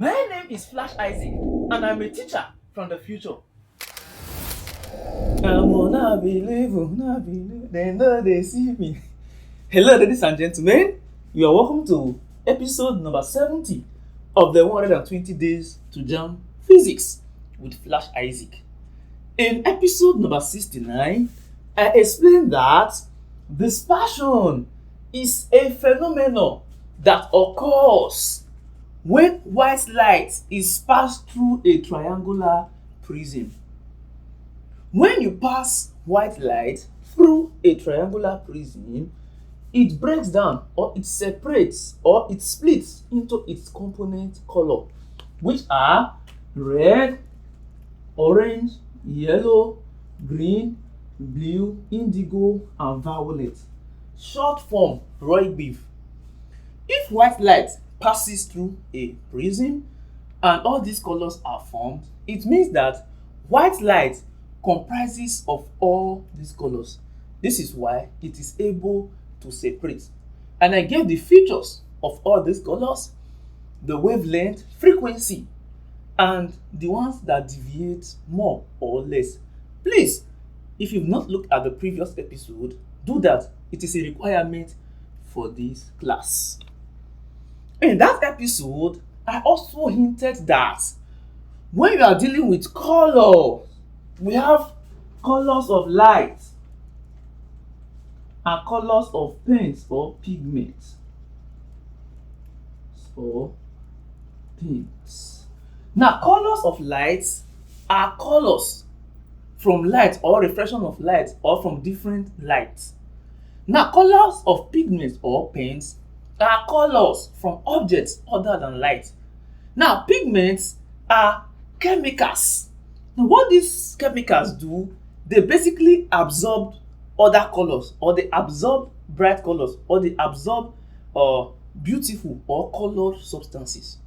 My name is Flash Isaac, and I'm a teacher from the future. They know they see me. Hello, ladies and gentlemen. You are welcome to episode number 70 of the 120 Days to Jamb Physics with Flash Isaac. In episode number 69, I explained that dispersion is a phenomenon that occurs when white light is passed through a triangular prism. When you pass white light through a triangular prism, it breaks down, or it separates, or it splits into its component color, which are red, orange, yellow, green, blue, indigo, and violet. Short form, roy beef. If white light passes through a prism and all these colors are formed, it means that white light comprises of all these colors. This is why it is able to separate. And I gave the features of all these colors, the wavelength, frequency, and the ones that deviate more or less. Please, if you've not looked at the previous episode, do that. It is a requirement for this class. In that episode, I also hinted that when you are dealing with color, we have colors of light and colors of paints or pigments. Now, colors of light are colors from light or reflection of light or from different lights. Now, colors of pigments or paints are colors from objects other than light. Now, pigments are chemicals. Now, what these chemicals do, they basically absorb other colors, or they absorb bright colors, or they absorb beautiful or colored substances.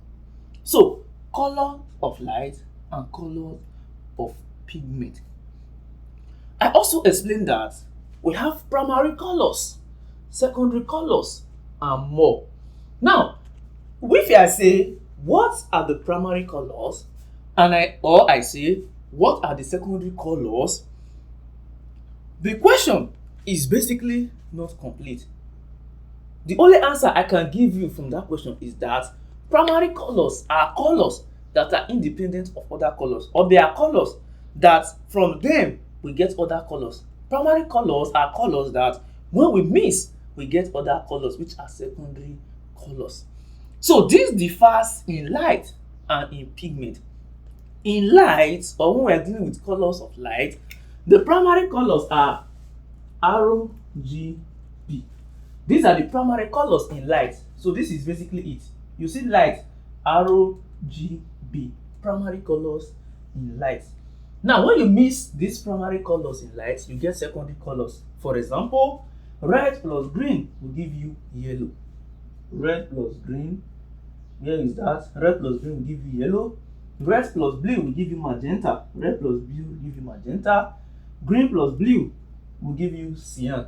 So, color of light and color of pigment. I also explained that we have primary colors, secondary colors, and more. Now, if I say, what are the primary colors? And I say, what are the secondary colors? The question is basically not complete. The only answer I can give you from that question is that primary colors are colors that are independent of other colors, or they are colors that from them we get other colors. Primary colors are colors that when we mix, we get other colors, which are secondary colors. So this differs in light and in pigment. In light, or when we are dealing with colors of light, the primary colors are RGB. These are the primary colors in light. So this is basically it. You see light, RGB, primary colors in light. Now, when you mix these primary colors in light, you get secondary colors. For example, red plus green will give you yellow. Red plus green, where is that? Red plus green will give you yellow. Red plus blue will give you magenta. Red plus blue will give you magenta. Green plus blue will give you cyan.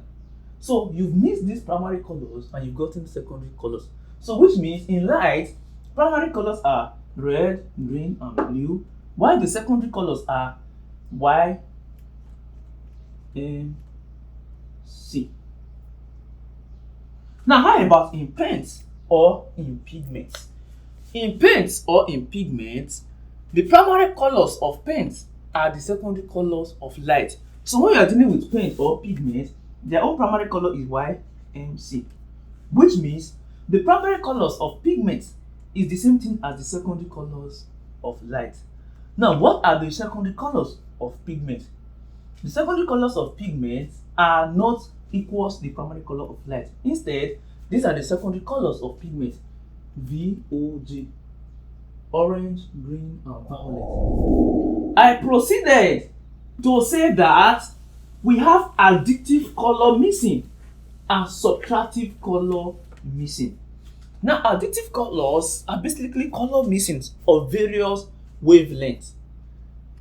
So you've mixed these primary colors and you've gotten secondary colors. So which means in light, primary colors are red, green, and blue, while the secondary colors are Y, M, C. Now, how about in paints or in pigments? In paints or in pigments, the primary colors of paints are the secondary colors of light. So when you are dealing with paint or pigment, their own primary color is YMC, which means the primary colors of pigments is the same thing as the secondary colors of light. Now, what are the secondary colors of pigment? The secondary colors of pigments are not equals to the primary color of light. Instead, these are the secondary colors of pigment: VOG, orange, green, and violet. I proceeded to say that we have additive color mixing and subtractive color mixing. Now, additive colors are basically color mixings of various wavelengths.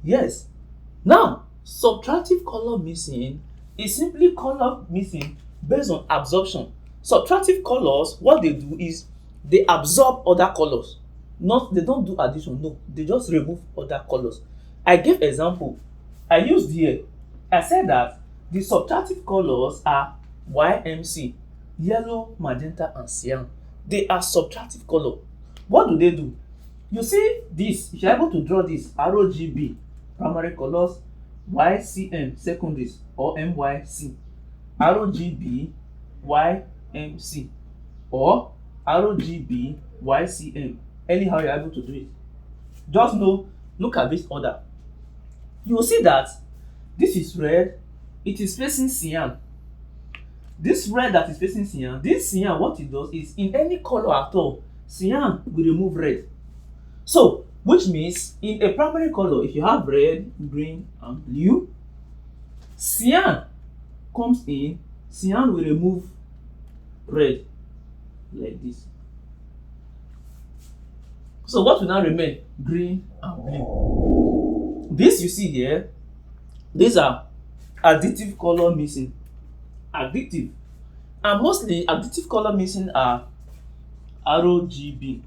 Yes. Now, subtractive color mixing is simply color mixing based on absorption. Subtractive colors, what they do is they absorb other colors. Not they don't do addition, no, they just remove other colors. I gave example. I used here. I said that the subtractive colors are YMC, yellow, magenta, and cyan. They are subtractive color. What do? You see this, if you're able to draw this ROGB, primary colors, YCM, secondaries, or MYC. ROGB, YMC, or ROGB, YCM. Anyhow you're able to do it. Just know, look at this order. You will see that this is red, it is facing cyan. This red that is facing cyan, this cyan, what it does is in any color at all, cyan will remove red. So, which means in a primary color, if you have red, green, and blue, cyan comes in, cyan will remove red like this. So what will now remain? Green and blue. This you see here, these are additive color missing. Additive. And mostly additive color missing are ROGB.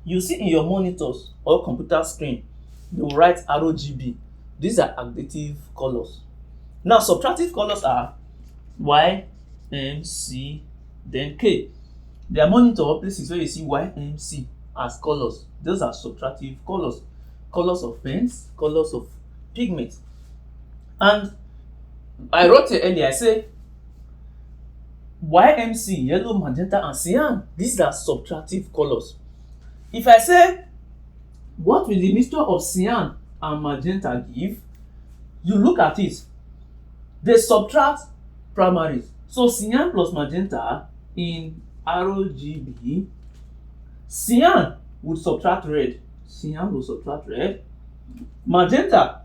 You see in your monitors or computer screen, they will write ROGB. These are additive colors. Now subtractive colors are Y, M, C, then K. There are monitor places where you see Y, M, C as colors. Those are subtractive colors. Colors of paints, colors of pigments. And I wrote here earlier, I say YMC, yellow, magenta, and cyan. These are subtractive colors. If I say, what will the mixture of cyan and magenta give? You look at it. They subtract primaries. So cyan plus magenta in ROGB, cyan would subtract red. Cyan will subtract red. Magenta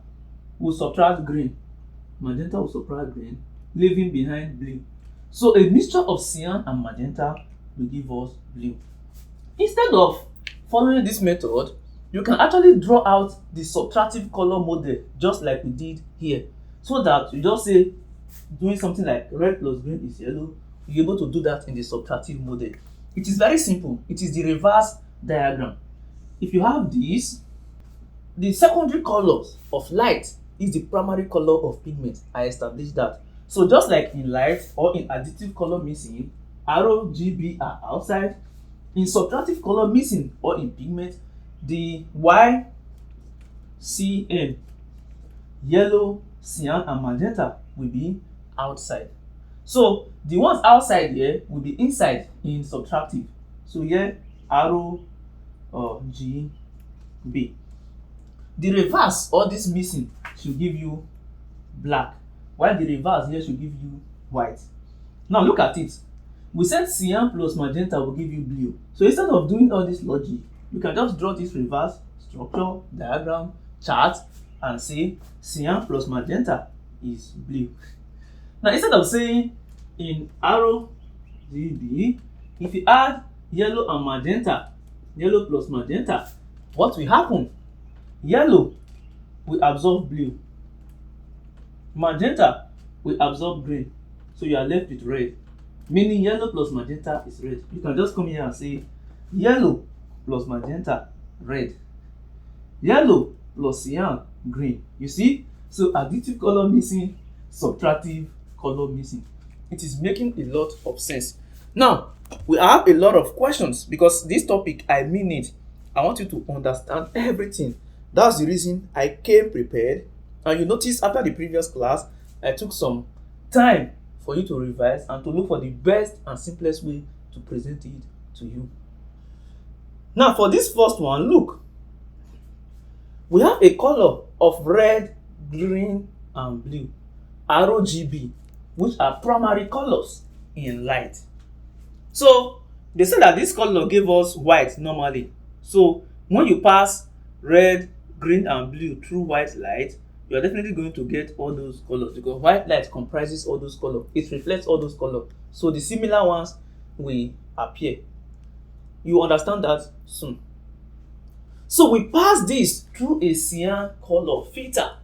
will subtract green. Magenta will subtract green, leaving behind blue. So a mixture of cyan and magenta will give us blue. Instead of following this method, you can actually draw out the subtractive color model just like we did here. So that you just say, doing something like red plus green is yellow, you're able to do that in the subtractive model. It is very simple. It is the reverse diagram. If you have this, the secondary colors of light is the primary color of pigment. I established that. So just like in light or in additive color missing, ROGB are outside. In subtractive color missing or in pigment, the YCM, yellow, cyan, and magenta will be outside. So the ones outside here will be inside in subtractive. So here ROGB. The reverse or this missing should give you black, while the reverse here should give you white. Now look at it. We said cyan plus magenta will give you blue. So instead of doing all this logic, you can just draw this reverse structure, diagram, chart, and say cyan plus magenta is blue. Now instead of saying in ROGB, if you add yellow and magenta, yellow plus magenta, what will happen? Yellow will absorb blue. Magenta will absorb green. So you are left with red. Meaning yellow plus magenta is red. You can just come here and say yellow plus magenta, red. Yellow plus cyan, green. You see? So additive color missing, subtractive color missing. It is making a lot of sense. Now, we have a lot of questions because this topic, I mean it. I want you to understand everything. That's the reason I came prepared. And you notice after the previous class, I took some time for you to revise and to look for the best and simplest way to present it to you. Now, for this first one, look. We have a color of red, green, and blue, ROGB, which are primary colors in light. So, they say that this color gave us white normally. So, when you pass red, green, and blue through white light, you are definitely going to get all those colors because white light comprises all those colors. It reflects all those colors. So, the similar ones will appear. You understand that soon. So, we pass this through a cyan color filter.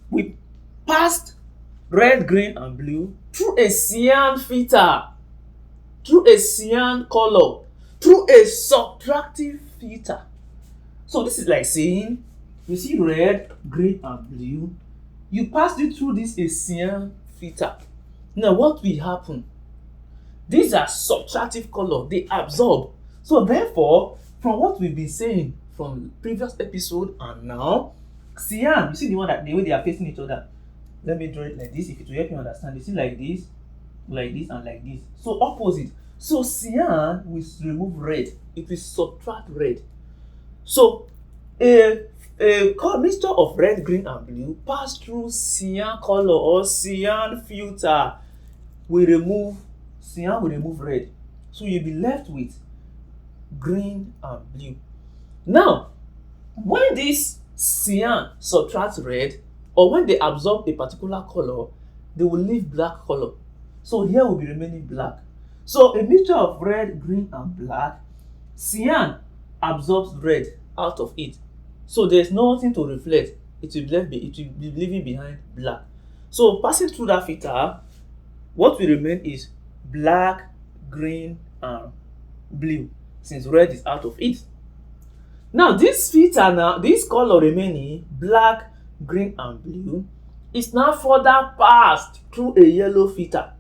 We passed red, green, and blue through a cyan filter. Through a cyan color. through a subtractive filter. So this is like saying, you see red, green, and blue. You pass it through this cyan filter. Now what will happen? These are subtractive color, they absorb. So therefore, from what we've been saying from previous episode and now, cyan, you see the way they are facing each other. Let me draw it like this, if it will help you understand. You see like this, and like this. So opposite. So cyan will remove red, it will subtract red. So a mixture of red, green, and blue pass through cyan color or cyan filter will remove red. So you'll be left with green and blue. Now, when this cyan subtracts red, or when they absorb a particular color, they will leave black color. So here will be remaining black. So a mixture of red, green, and black, cyan absorbs red out of it. So there's nothing to reflect. It will be leaving behind black. So passing through that filter, what will remain is black, green, and blue, since red is out of it. Now this filter, this color remaining, black, green, and blue, is now further passed through a yellow filter.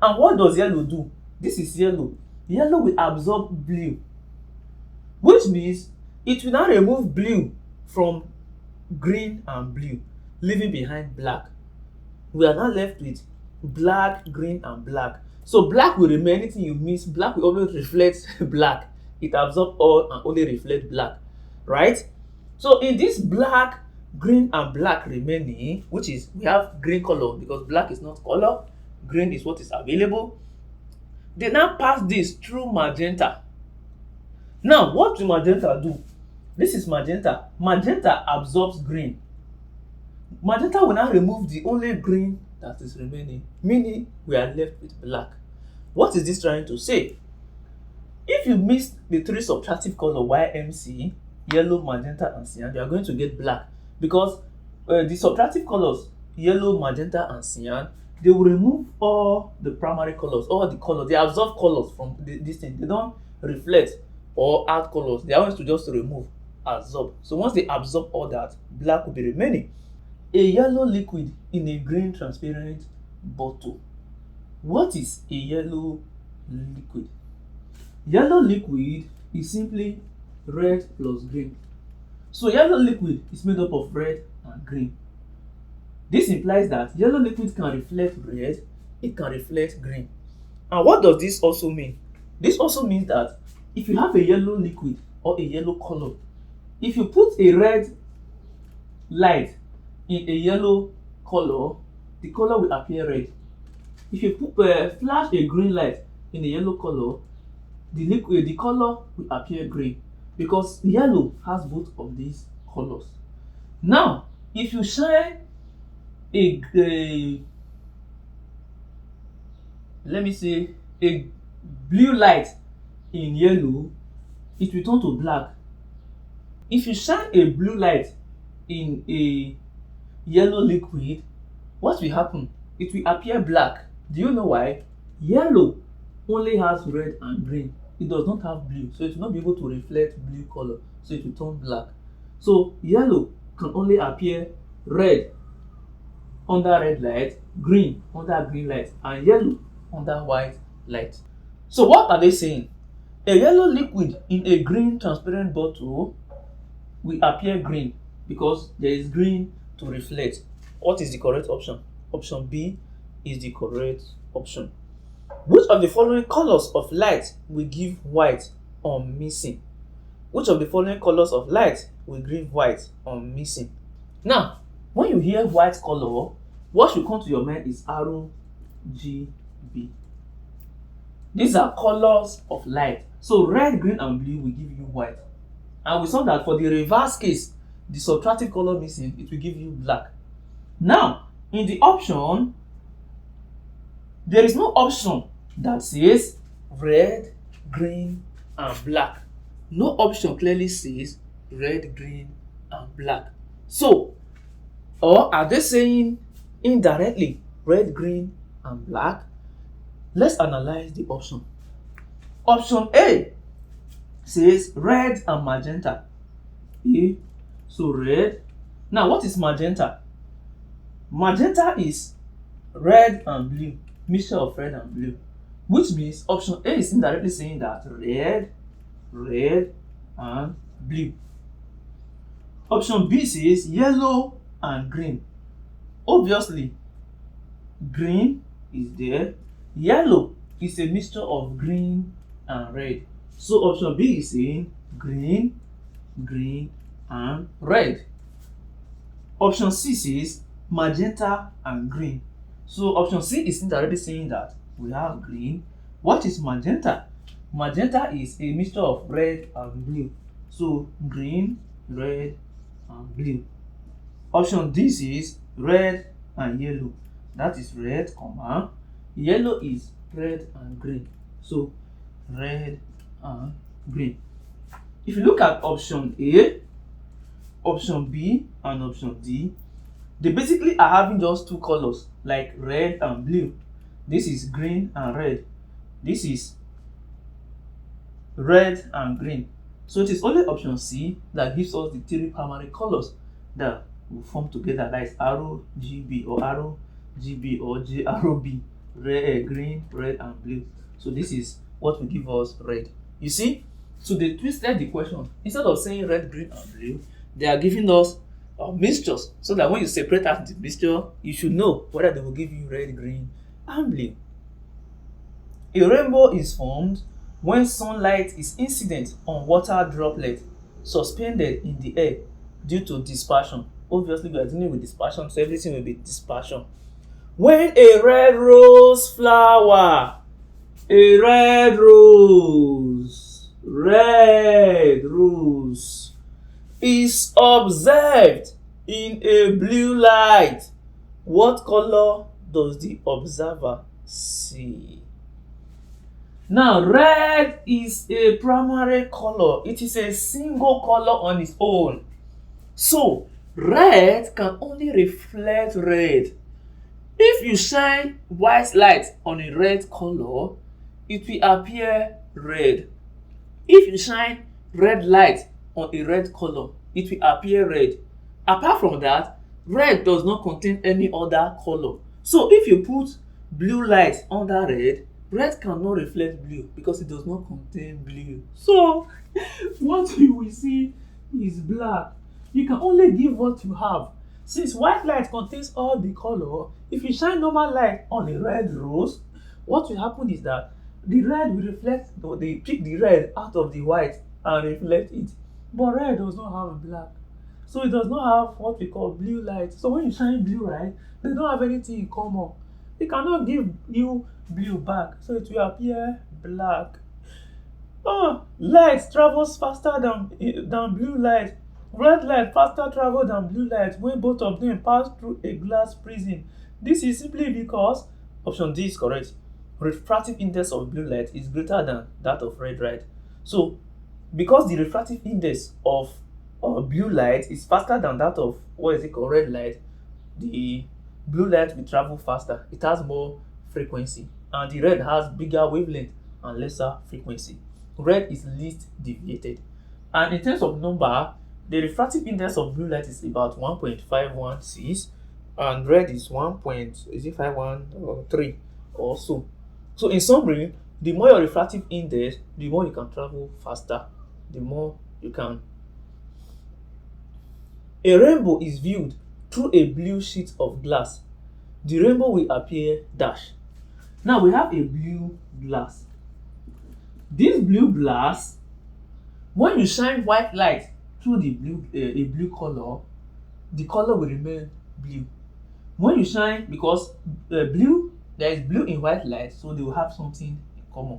And what does yellow do? This is yellow. Yellow will absorb blue, which means it will now remove blue from green and blue, leaving behind black. We are now left with black, green, and black. So black will remain. Anything you miss, black will always reflect black. It absorbs all and only reflect black, right? So in this black, green, and black remaining, which is, we have green color because black is not color, green is what is available. They now pass this through magenta. Now what will magenta do? This is magenta. Magenta absorbs green. Magenta will now remove the only green that is remaining, meaning we are left with black. What is this trying to say? If you mix the three subtractive color YMC, yellow, magenta, and cyan, you are going to get black, because the subtractive colors, yellow, magenta, and cyan, they will remove all the primary colors, all the colors. They absorb colors from this thing. They don't reflect or add colors. They are going to just remove, absorb. So once they absorb all that, black will be remaining. A yellow liquid in a green transparent bottle. What is a yellow liquid? Yellow liquid is simply red plus green. So yellow liquid is made up of red and green. This implies that yellow liquid can reflect red, it can reflect green. And what does this also mean? This also means that if you have a yellow liquid or a yellow color, if you put a red light in a yellow color, the color will appear red. If you flash a green light in a yellow color, the color will appear green, because yellow has both of these colors. Now, if you shine a blue light in yellow, it will turn to black. If you shine a blue light in a yellow liquid, what will happen? It will appear black. Do you know why? Yellow only has red and green. It does not have blue, so it will not be able to reflect blue color, so it will turn black. So yellow can only appear red under red light, green under green light, and yellow under white light. So what are they saying? A yellow liquid in a green transparent bottle will appear green because there is green to reflect. What is the correct option? Option B is the correct option. Which of the following colors of light will give white on missing? Which of the following colors of light will give white on missing? Now, when you hear white color, what should come to your mind is RGB. These are colors of light. So red, green, and blue will give you white. And we saw that for the reverse case, the subtractive color missing, it will give you black. Now, in the option, there is no option that says red, green, and black. No option clearly says red, green, and black. So, or are they saying indirectly red, green, and black? Let's analyze the option. Option A says red and magenta. A, so red. Now what is magenta? Magenta is red and blue, mixture of red and blue, which means option A is indirectly saying that red, red and blue. Option B says yellow and green. Obviously, green is there. Yellow is a mixture of green and red. So option B is saying green, green and red. Option C says magenta and green. So option C is indirectly saying that we have green. What is magenta? Magenta is a mixture of red and blue. So green, red and blue. Option D says red and yellow. That is red, comma. Yellow is red and green. So red and green. If you look at option A, option B and option D, they basically are having just two colors like red and blue. This is green and red. This is red and green. So it is only option C that gives us the three primary colors that will form together. That is RGB or RGB or JROB. Red, green, red and blue. So this is what will give us red. You see? So they twisted the question. Instead of saying red, green and blue, they are giving us mixtures, so that when you separate out the mixture, you should know whether they will give you red, green and blue. A rainbow is formed when sunlight is incident on water droplet suspended in the air due to dispersion. Obviously, we are dealing with dispersion, so everything will be dispersion. When a red rose flower, a red rose is observed in a blue light, what color does the observer see? Now, red is a primary color. It is a single color on its own. So, red can only reflect red. If you shine white light on a red color, it will appear red. If you shine red light on a red color, it will appear red. Apart from that, red does not contain any other color. So if you put blue light under red, red cannot reflect blue because it does not contain blue. So what you will see is black. You can only give what you have. Since white light contains all the color, if you shine normal light on a red rose, what will happen is that the red will reflect, they pick the red out of the white and reflect it. But red does not have black. So it does not have what we call blue light. So when you shine blue light, they don't have anything in common. It cannot give you blue back, so it will appear black. Light travels faster than blue light. Red light faster travel than blue light when both of them pass through a glass prism. This is simply because option D is correct. Refractive index of blue light is greater than that of red light. So because the refractive index of blue light is faster than that of red light, the blue light will travel faster. It has more frequency, and the red has bigger wavelength and lesser frequency. Red is least deviated, and in terms of number, the refractive index of blue light is about 1.516, and red is 1.513 or so. So in summary, the more your refractive index, the more you can travel faster, the more you can. A rainbow is viewed through a blue sheet of glass. The rainbow will appear dash. Now we have a blue glass. This blue glass, when you shine white light through the blue color, the color will remain blue. When you shine, because blue, there is blue in white light, so they will have something in common.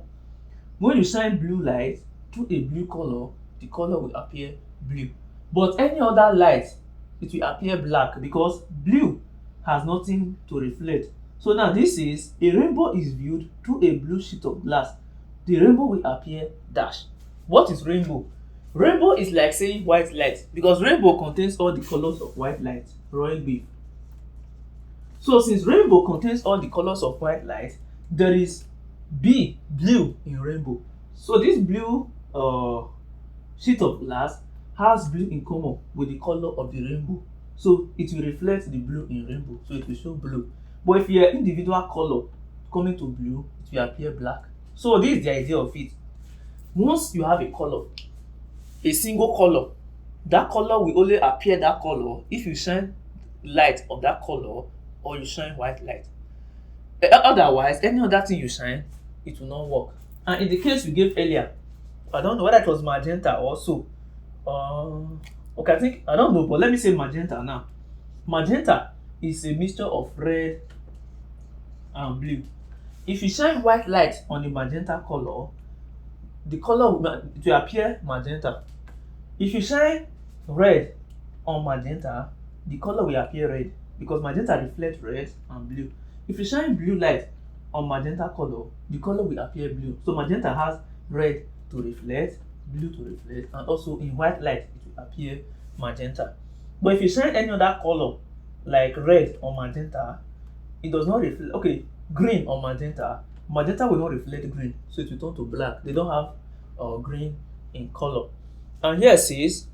When you shine blue light through a blue color, the color will appear blue. But any other light, it will appear black because blue has nothing to reflect. So now this is a rainbow is viewed through a blue sheet of glass. The rainbow will appear dash. What is rainbow? Rainbow is like saying white light because rainbow contains all the colors of white light. Royal beef. So since rainbow contains all the colors of white light, there is blue in rainbow. So this blue sheet of glass has blue in common with the color of the rainbow. So it will reflect the blue in rainbow. So it will show blue. But if your individual color coming to blue, it will appear black. So this is the idea of it. Once you have a color, a single color, that color will only appear that color if you shine light of that color or you shine white light. Otherwise, any other thing you shine, it will not work. And in the case we gave earlier, I don't know whether it was magenta or so. Okay, I think I don't know, but let me say magenta now. Magenta is a mixture of red and blue. If you shine white light on the magenta color, the color will appear magenta. If you shine red on magenta, the color will appear red because magenta reflects red and blue. If you shine blue light on magenta color, the color will appear blue. So magenta has red to reflect, blue to reflect, and also in white light it will appear magenta. But if you shine any other color like red on magenta, it does not reflect. Okay, green on magenta, magenta will not reflect green, so it will turn to black. They don't have green in color. And here it says,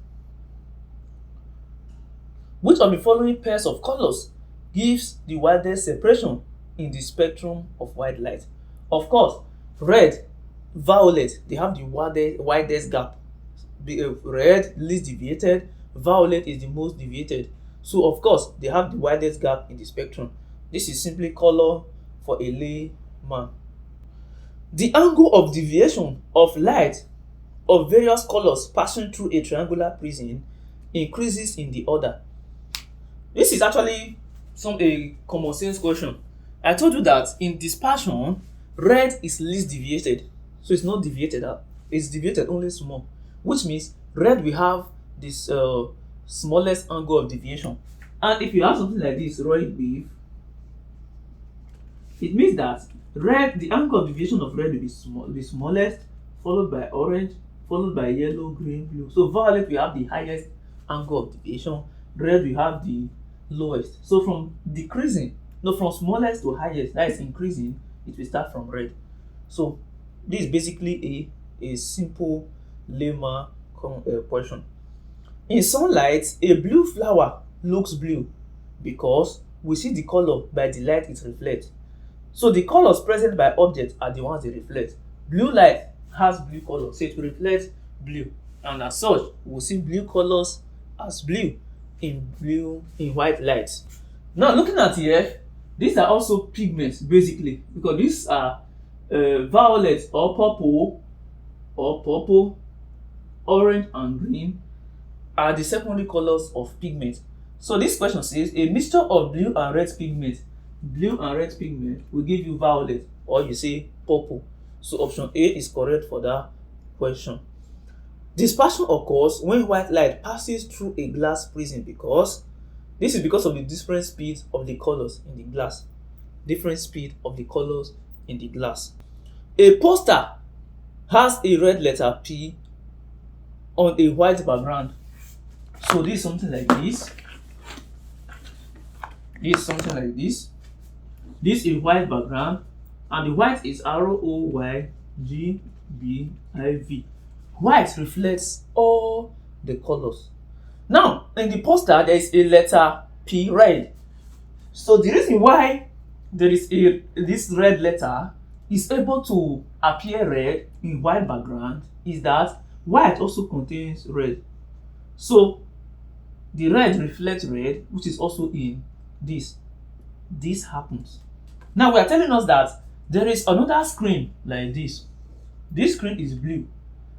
which of the following pairs of colors gives the widest separation in the spectrum of white light? Of course, red, violet, they have the widest gap. Red least deviated, violet is the most deviated. So of course, they have the widest gap in the spectrum. This is simply color for a layman. The angle of deviation of light of various colors passing through a triangular prism increases in the order. This is actually a common sense question. I told you that in dispersion, red is least deviated, so it's not deviated out. It's deviated only small, which means red will have this smallest angle of deviation. And if you have something like this red wave, it means that the angle of deviation of red will be the smallest, followed by orange, followed by yellow, green, blue. So violet will have the highest angle of deviation, red will have the lowest. So from smallest to highest, that is increasing, it will start from red. So this is basically a simple layman question. In sunlight, a blue flower looks blue because we see the color by the light it reflects. So the colors present by objects are the ones they reflect. Blue light has blue color, so it will reflect blue, and as such, we'll see blue colors as blue in white light. Now looking at here, these are also pigments basically, because these are violet or purple, orange and green are the secondary colors of pigment. So this question says a mixture of blue and red pigment will give you violet, or you say purple. So option A is correct for that question. Dispersion occurs when white light passes through a glass prism because of the different speed of the colors in the glass. A poster has a red letter P on a white background. So this is something like this. This is white background, and the white is ROYGBIV. White reflects all the colors. Now, in the poster, there is a letter P, red. So the reason why there is this red letter is able to appear red in white background is that white also contains red. So the red reflects red, which is also in this. This happens. Now we are telling us that there is another screen like this. This screen is blue.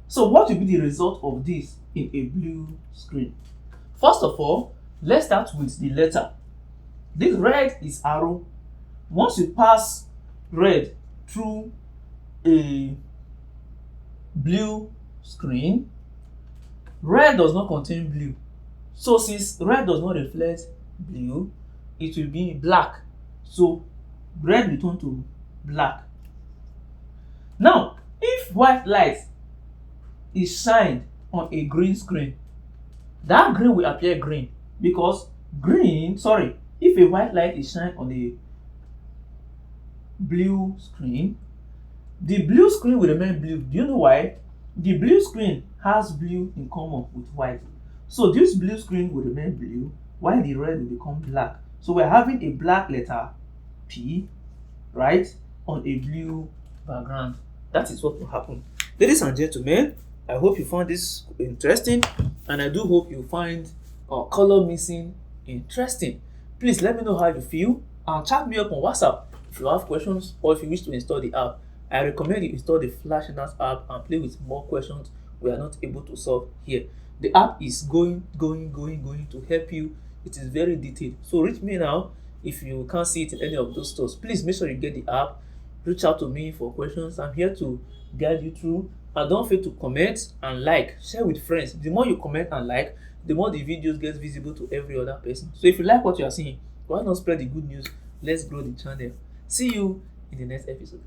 So what will be the result of this in a blue screen? First of all, let's start with the letter. This red is arrow. Once you pass red through a blue screen, red does not contain blue. So since red does not reflect blue, it will be black. So red will turn to black. Now, if white light is shined on a green screen, that green will appear green because if a white light is shined on a blue screen, the blue screen will remain blue. Do you know why? The blue screen has blue in common with white. So this blue screen will remain blue while the red will become black. So we're having a black letter P, right, on a blue background. That is what will happen. Ladies and gentlemen, I hope you found this interesting, and I do hope you find color missing interesting. Please let me know how you feel and chat me up on WhatsApp if you have questions or if you wish to install the app. I recommend you install the Flashlearners app and play with more questions we are not able to solve here. The app is going to help you. It is very detailed. So reach me now if you can't see it in any of those stores. Please make sure you get the app. Reach out to me for questions. I'm here to guide you through. And don't fail to comment and like. Share with friends. The more you comment and like, the more the videos get visible to every other person. So if you like what you are seeing, why not spread the good news? Let's grow the channel. See you in the next episode.